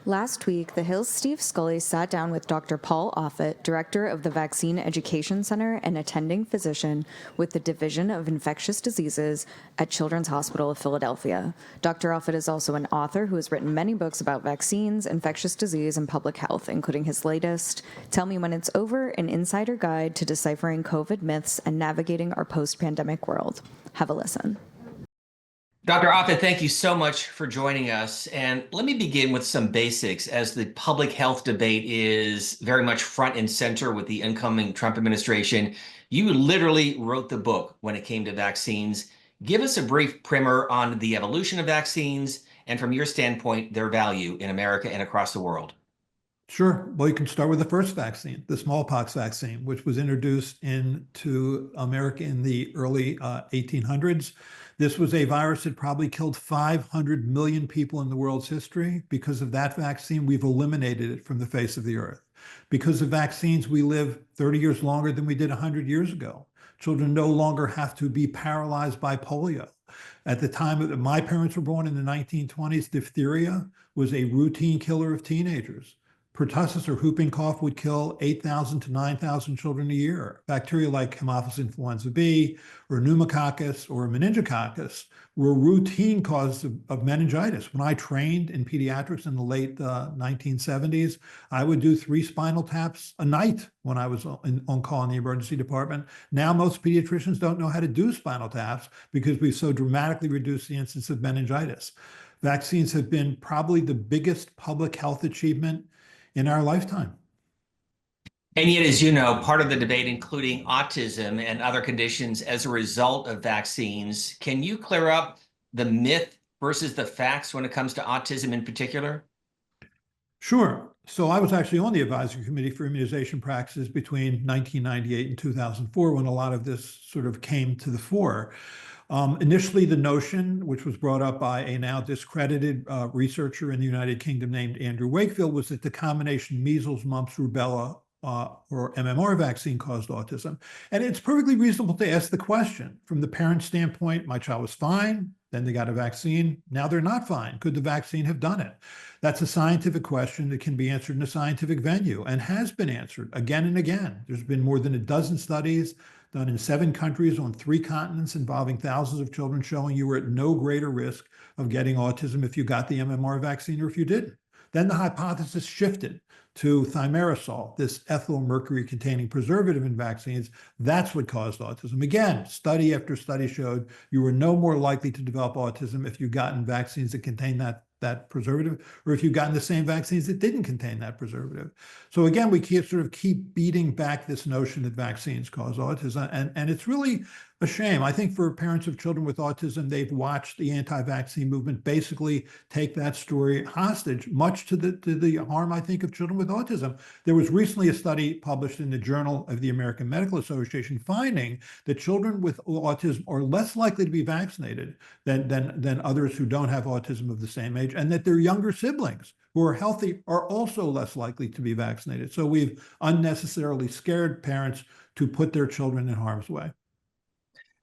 Last week, The Hill's Steve Scully sat down with Dr. Paul Offit, director of the Vaccine Education Center and attending physician with the Division of Infectious Diseases at Children's Hospital of Philadelphia. Dr. Offit is also an author who has written many books about vaccines, infectious disease, and public health, including his latest, Tell Me When It's Over, an insider guide to deciphering COVID myths and navigating our post-pandemic world. Have a listen. Dr. Offit, thank you so much for joining us. And let me begin with some basics, as the public health debate is very much front and center with the incoming Trump administration. You literally wrote the book when it came to vaccines. Give us a brief primer on the evolution of vaccines and, from your standpoint, their value in America and across the world. Sure. Well, you can start with the first vaccine, the smallpox vaccine, which was introduced into America in the early 1800s. This was a virus that probably killed 500 million people in the world's history. Because of that vaccine, we've eliminated it from the face of the earth. Because of vaccines, we live 30 years longer than we did 100 years ago. Children no longer have to be paralyzed by polio. At the time that my parents were born in the 1920s, diphtheria was a routine killer of teenagers. Pertussis, or whooping cough, would kill 8,000 to 9,000 children a year. Bacteria like Haemophilus influenza B, or pneumococcus, or meningococcus were routine causes of meningitis. When I trained in pediatrics in the late 1970s, I would do 3 spinal taps a night when I was on call in the emergency department. Now, most pediatricians don't know how to do spinal taps because we've so dramatically reduced the incidence of meningitis. Vaccines have been probably the biggest public health achievement in our lifetime. And yet, as you know, part of the debate, including autism and other conditions as a result of vaccines, can you clear up the myth versus the facts when it comes to autism in particular? Sure. So I was actually on the advisory committee for immunization practices between 1998 and 2004 when a lot of this sort of came to the fore. Initially, the notion, which was brought up by a now discredited researcher in the United Kingdom named Andrew Wakefield, was that the combination measles, mumps, rubella, or MMR vaccine caused autism. And it's perfectly reasonable to ask the question. From the parent's standpoint, my child was fine, then they got a vaccine, now they're not fine. Could the vaccine have done it? That's a scientific question that can be answered in a scientific venue and has been answered again and again. There's been more than a dozen studies done in 7 countries on 3 continents involving thousands of children showing you were at no greater risk of getting autism if you got the MMR vaccine or if you didn't. Then the hypothesis shifted to thimerosal, this ethyl mercury containing preservative in vaccines. That's what caused autism. Again, study after study showed you were no more likely to develop autism if you'd gotten vaccines that contain that preservative, or if you've gotten the same vaccines that didn't contain that preservative. So again, we keep beating back this notion that vaccines cause autism, and it's really a shame. I think for parents of children with autism, they've watched the anti-vaccine movement basically take that story hostage, much to the harm, I think, of children with autism. There was recently a study published in the Journal of the American Medical Association finding that children with autism are less likely to be vaccinated than others who don't have autism of the same age, and that their younger siblings who are healthy are also less likely to be vaccinated. So we've unnecessarily scared parents to put their children in harm's way.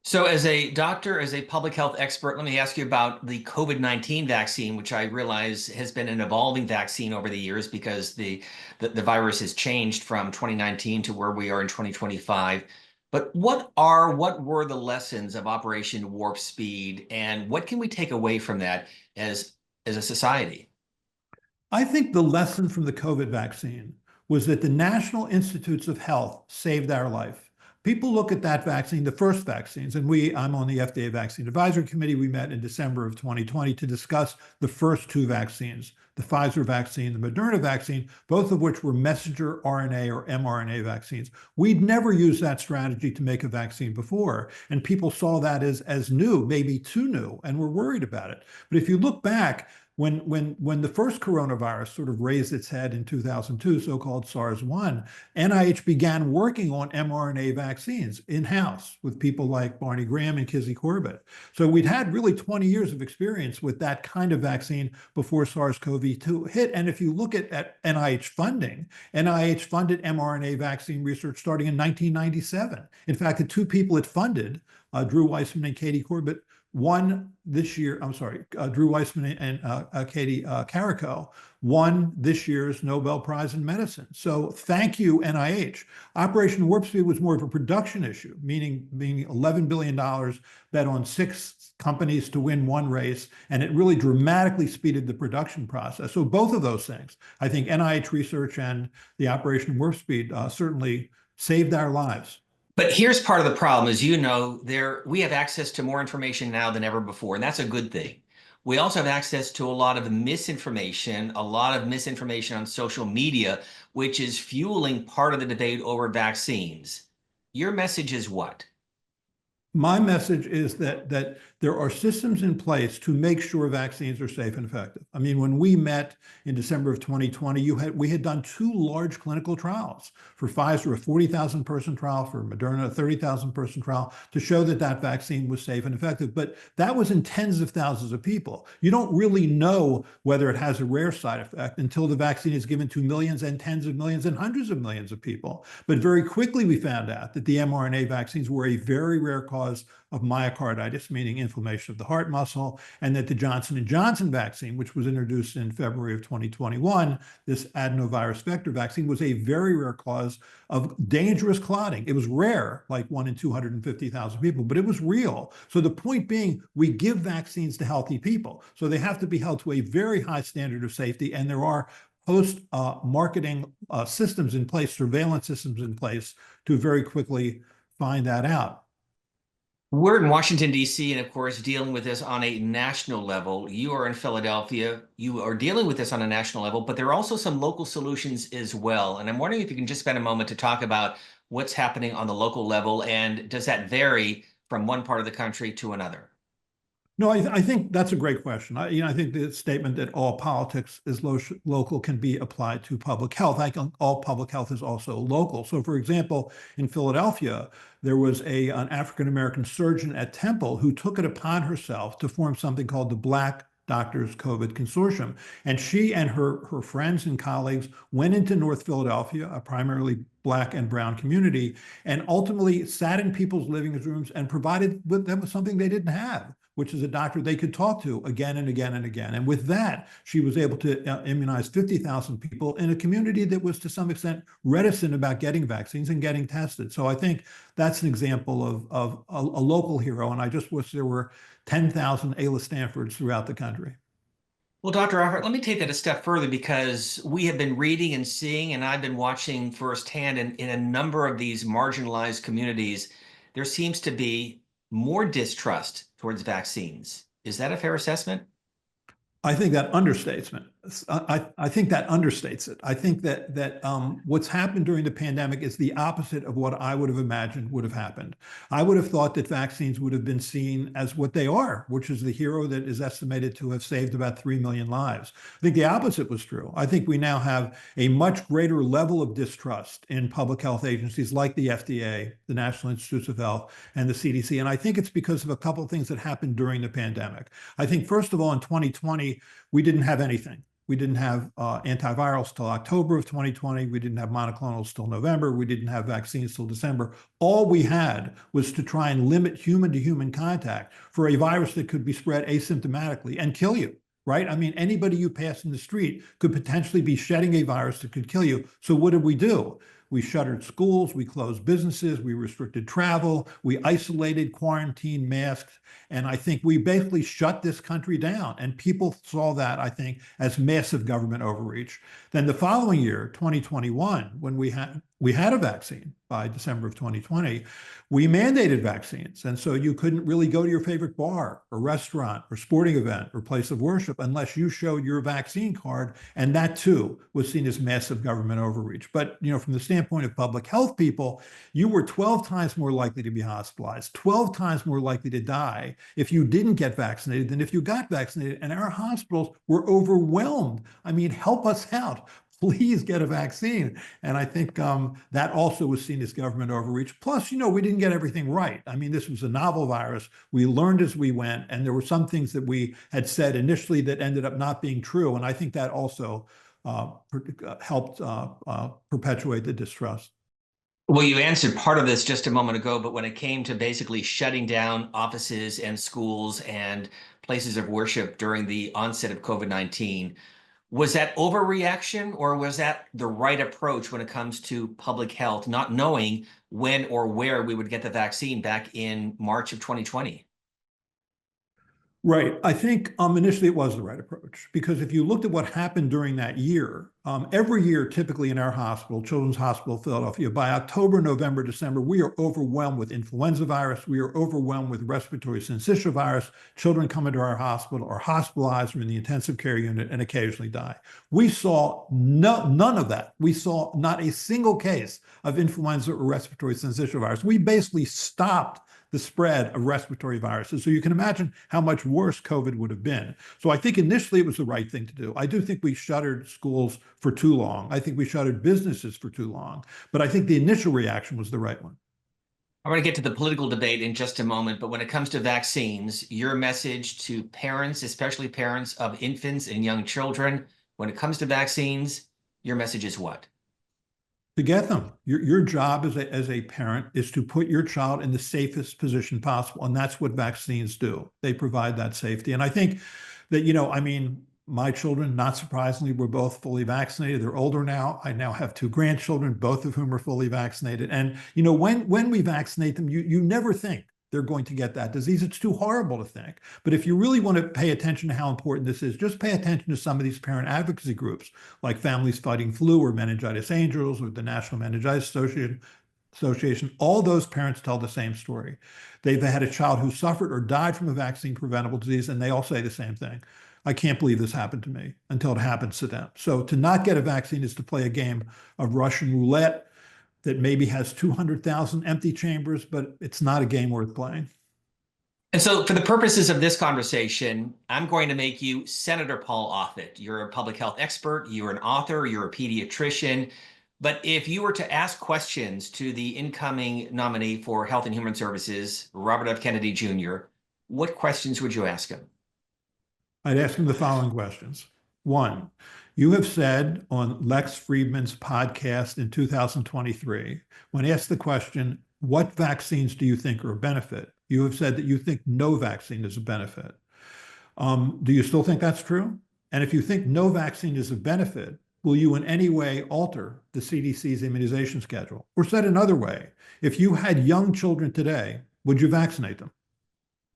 So as a doctor, as a public health expert, let me ask you about the COVID-19 vaccine, which I realize has been an evolving vaccine over the years because the virus has changed from 2019 to where we are in 2025. But what were the lessons of Operation Warp Speed, and what can we take away from that as a society? I think the lesson from the COVID vaccine was that the National Institutes of Health saved our life. People look at that vaccine, the first vaccines, and I'm on the FDA Vaccine Advisory Committee. We met in December of 2020 to discuss the first 2 vaccines, the Pfizer vaccine, the Moderna vaccine, both of which were messenger RNA or mRNA vaccines. We'd never used that strategy to make a vaccine before, and people saw that as new, maybe too new, and were worried about it. But if you look back, when the first coronavirus sort of raised its head in 2002, so-called SARS-1, NIH began working on mRNA vaccines in-house with people like Barney Graham and Kizzy Corbett. So we'd had really 20 years of experience with that kind of vaccine before SARS-CoV-2 hit. And if you look at NIH funding, NIH funded mRNA vaccine research starting in 1997. In fact, the 2 people it funded, Drew Weissman and Katie Corbett, won this year. I'm sorry, Drew Weissman and Katie Carico won this year's Nobel Prize in Medicine. So thank you, NIH. Operation Warp Speed was more of a production issue, meaning being $11 billion bet on 6 companies to win one race, and it really dramatically speeded the production process. So both of those things, I think NIH research and the Operation Warp Speed certainly saved our lives. But here's part of the problem, as you know, we have access to more information now than ever before, and that's a good thing. We also have access to a lot of misinformation on social media, which is fueling part of the debate over vaccines. Your message is what? My message is that there are systems in place to make sure vaccines are safe and effective. I mean, when we met in December of 2020, we had done 2 large clinical trials. For Pfizer, a 40,000 person trial, for Moderna, a 30,000 person trial, to show that that vaccine was safe and effective. But that was in tens of thousands of people. You don't really know whether it has a rare side effect until the vaccine is given to millions and tens of millions and hundreds of millions of people. But very quickly we found out that the mRNA vaccines were a very rare cause of myocarditis, meaning inflammation of the heart muscle, and that the Johnson & Johnson vaccine, which was introduced in February of 2021, this adenovirus vector vaccine, was a very rare cause of dangerous clotting. It was rare, like 1 in 250,000 people, but it was real. So the point being, we give vaccines to healthy people. So they have to be held to a very high standard of safety, and there are post-marketing systems in place, surveillance systems in place to very quickly find that out. We're in Washington, D.C., and of course, dealing with this on a national level. You are in Philadelphia. You are dealing with this on a national level, but there are also some local solutions as well. And I'm wondering if you can just spend a moment to talk about what's happening on the local level, and does that vary from one part of the country to another? No, I think that's a great question. I think the statement that all politics is local can be applied to public health. I think all public health is also local. So, for example, in Philadelphia, there was an African-American surgeon at Temple who took it upon herself to form something called the Black Doctors COVID Consortium. And she and her friends and colleagues went into North Philadelphia, a primarily Black and brown community, and ultimately sat in people's living rooms and provided them with something they didn't have, which is a doctor they could talk to again and again and again. And with that, she was able to immunize 50,000 people in a community that was to some extent reticent about getting vaccines and getting tested. So I think that's an example of a local hero. And I just wish there were 10,000 Ayla Stanfords throughout the country. Well, Dr. Offit, let me take that a step further, because we have been reading and seeing, and I've been watching firsthand in a number of these marginalized communities, there seems to be more distrust towards vaccines. Is that a fair assessment? I think that understates it. I think that understates it. I think that what's happened during the pandemic is the opposite of what I would have imagined would have happened. I would have thought that vaccines would have been seen as what they are, which is the hero that is estimated to have saved about 3 million lives. I think the opposite was true. I think we now have a much greater level of distrust in public health agencies like the FDA, the National Institutes of Health, and the CDC. And I think it's because of a couple of things that happened during the pandemic. I think, first of all, in 2020, we didn't have anything. We didn't have antivirals till October of 2020. We didn't have monoclonals till November. We didn't have vaccines till December. All we had was to try and limit human-to-human contact for a virus that could be spread asymptomatically and kill you, right? I mean, anybody you pass in the street could potentially be shedding a virus that could kill you. So what did we do? We shuttered schools, we closed businesses, we restricted travel, we isolated, quarantined, masked, and I think we basically shut this country down. And people saw that, I think, as massive government overreach. Then the following year, 2021, when we had a vaccine by December of 2020, we mandated vaccines. And so you couldn't really go to your favorite bar or restaurant or sporting event or place of worship unless you showed your vaccine card. And that too was seen as massive government overreach. But, from the standpoint of public health people, you were 12 times more likely to be hospitalized, 12 times more likely to die if you didn't get vaccinated than if you got vaccinated. And our hospitals were overwhelmed. I mean, help us out. Please get a vaccine. And I think that also was seen as government overreach. Plus, we didn't get everything right. I mean, this was a novel virus. We learned as we went, and there were some things that we had said initially that ended up not being true. And I think that also helped perpetuate the distrust. Well, you answered part of this just a moment ago, but when it came to basically shutting down offices and schools and places of worship during the onset of COVID-19, was that overreaction or was that the right approach when it comes to public health, not knowing when or where we would get the vaccine back in March of 2020? Right. I think initially it was the right approach because if you looked at what happened during that year, every year, typically in our hospital, Children's Hospital of Philadelphia, by October, November, December, we are overwhelmed with influenza virus. We are overwhelmed with respiratory syncytial virus. Children come into our hospital are hospitalized or in the intensive care unit and occasionally die. We saw none of that. We saw not a single case of influenza or respiratory syncytial virus. We basically stopped the spread of respiratory viruses. So you can imagine how much worse COVID would have been. So I think initially it was the right thing to do. I do think we shuttered schools for too long. I think we shuttered businesses for too long. But I think the initial reaction was the right one. I'm going to get to the political debate in just a moment, but when it comes to vaccines, your message to parents, especially parents of infants and young children, when it comes to vaccines, your message is what? To get them. Your job as a parent is to put your child in the safest position possible. And that's what vaccines do. They provide that safety. And I think that, I mean, my children, not surprisingly, were both fully vaccinated. They're older now. I now have two grandchildren, both of whom are fully vaccinated. And, when we vaccinate them, you never think they're going to get that disease. It's too horrible to think. But if you really want to pay attention to how important this is, just pay attention to some of these parent advocacy groups like Families Fighting Flu or Meningitis Angels or the National Meningitis Association. All those parents tell the same story. They've had a child who suffered or died from a vaccine preventable disease, and they all say the same thing. I can't believe this happened to me until it happens to them. So to not get a vaccine is to play a game of Russian roulette that maybe has 200,000 empty chambers, but it's not a game worth playing. And so for the purposes of this conversation, I'm going to make you Senator Paul Offit. You're a public health expert, you're an author, you're a pediatrician. But if you were to ask questions to the incoming nominee for Health and Human Services, Robert F. Kennedy Jr., what questions would you ask him? I'd ask him the following questions. One, you have said on Lex Friedman's podcast in 2023, when asked the question, what vaccines do you think are a benefit? You have said that you think no vaccine is a benefit. Do you still think that's true? And if you think no vaccine is a benefit, will you in any way alter the CDC's immunization schedule? Or said another way, if you had young children today, would you vaccinate them?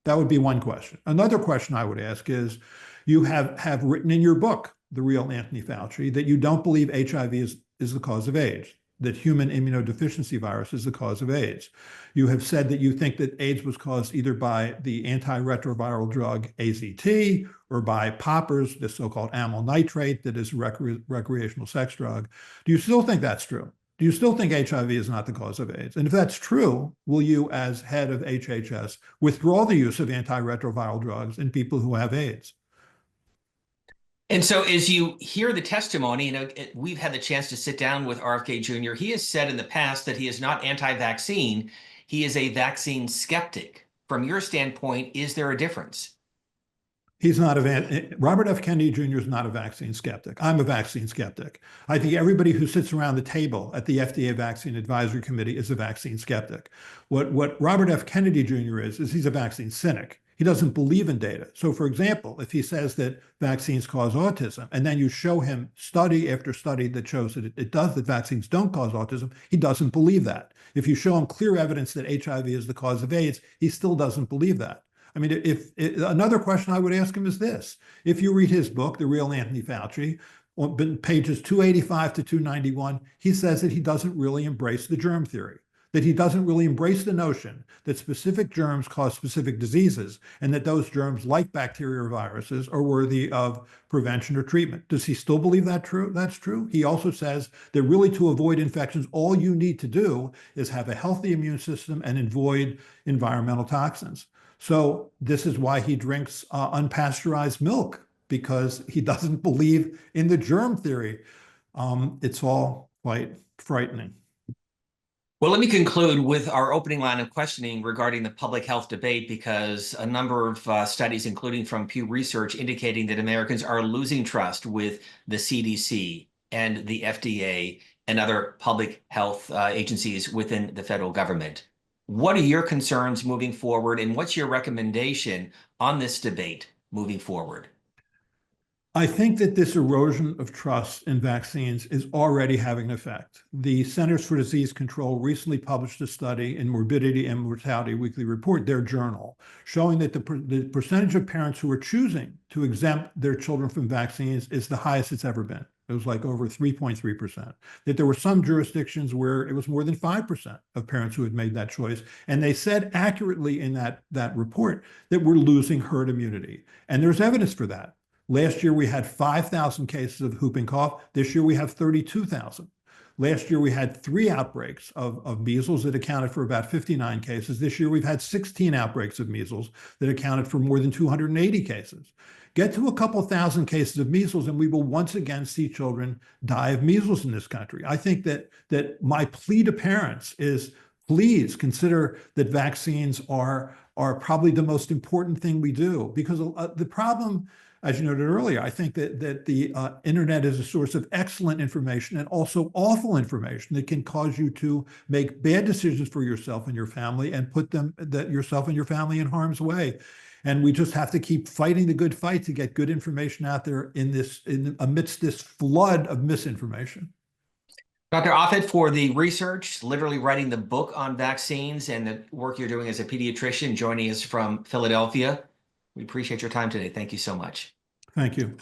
That would be one question. Another question I would ask is, you have written in your book, The Real Anthony Fauci, that you don't believe HIV is the cause of AIDS, that human immunodeficiency virus is the cause of AIDS. You have said that you think that AIDS was caused either by the antiretroviral drug AZT or by poppers, the so-called amyl nitrate that is a recreational sex drug. Do you still think that's true? Do you still think HIV is not the cause of AIDS? And if that's true, will you, as head of HHS, withdraw the use of antiretroviral drugs in people who have AIDS? And so as you hear the testimony, we've had the chance to sit down with RFK Jr. He has said in the past that he is not anti-vaccine. He is a vaccine skeptic. From your standpoint, is there a difference? He's not Robert F. Kennedy Jr. is not a vaccine skeptic. I'm a vaccine skeptic. I think everybody who sits around the table at the FDA Vaccine Advisory Committee is a vaccine skeptic. What Robert F. Kennedy Jr. is he's a vaccine cynic. He doesn't believe in data. So for example, if he says that vaccines cause autism, and then you show him study after study that shows that that vaccines don't cause autism, he doesn't believe that. If you show him clear evidence that HIV is the cause of AIDS, he still doesn't believe that. I mean, another question I would ask him is this. If you read his book, The Real Anthony Fauci, on pages 285 to 291, he says that he doesn't really embrace the germ theory, that he doesn't really embrace the notion that specific germs cause specific diseases and that those germs, like bacteria or viruses, are worthy of prevention or treatment. Does he still believe that's true? He also says that really to avoid infections, all you need to do is have a healthy immune system and avoid environmental toxins. So this is why he drinks unpasteurized milk, because he doesn't believe in the germ theory. It's all quite frightening. Well, let me conclude with our opening line of questioning regarding the public health debate, because a number of studies, including from Pew Research, indicating that Americans are losing trust with the CDC and the FDA and other public health agencies within the federal government. What are your concerns moving forward, and what's your recommendation on this debate moving forward? I think that this erosion of trust in vaccines is already having an effect. The Centers for Disease Control recently published a study in Morbidity and Mortality Weekly Report, their journal, showing that the percentage of parents who are choosing to exempt their children from vaccines is the highest it's ever been. It was like over 3.3%. That there were some jurisdictions where it was more than 5% of parents who had made that choice. And they said accurately in that report that we're losing herd immunity. And there's evidence for that. Last year, we had 5,000 cases of whooping cough. This year, we have 32,000. Last year, we had 3 outbreaks of measles that accounted for about 59 cases. This year, we've had 16 outbreaks of measles that accounted for more than 280 cases. Get to a couple thousand cases of measles, and we will once again see children die of measles in this country. I think that my plea to parents is, please consider that vaccines are probably the most important thing we do, because the problem, as you noted earlier, I think that the internet is a source of excellent information and also awful information that can cause you to make bad decisions for yourself and your family and put yourself and your family in harm's way. And we just have to keep fighting the good fight to get good information out there amidst this flood of misinformation. Dr. Offit, for the research, literally writing the book on vaccines, and the work you're doing as a pediatrician, joining us from Philadelphia, we appreciate your time today. Thank you so much. Thank you.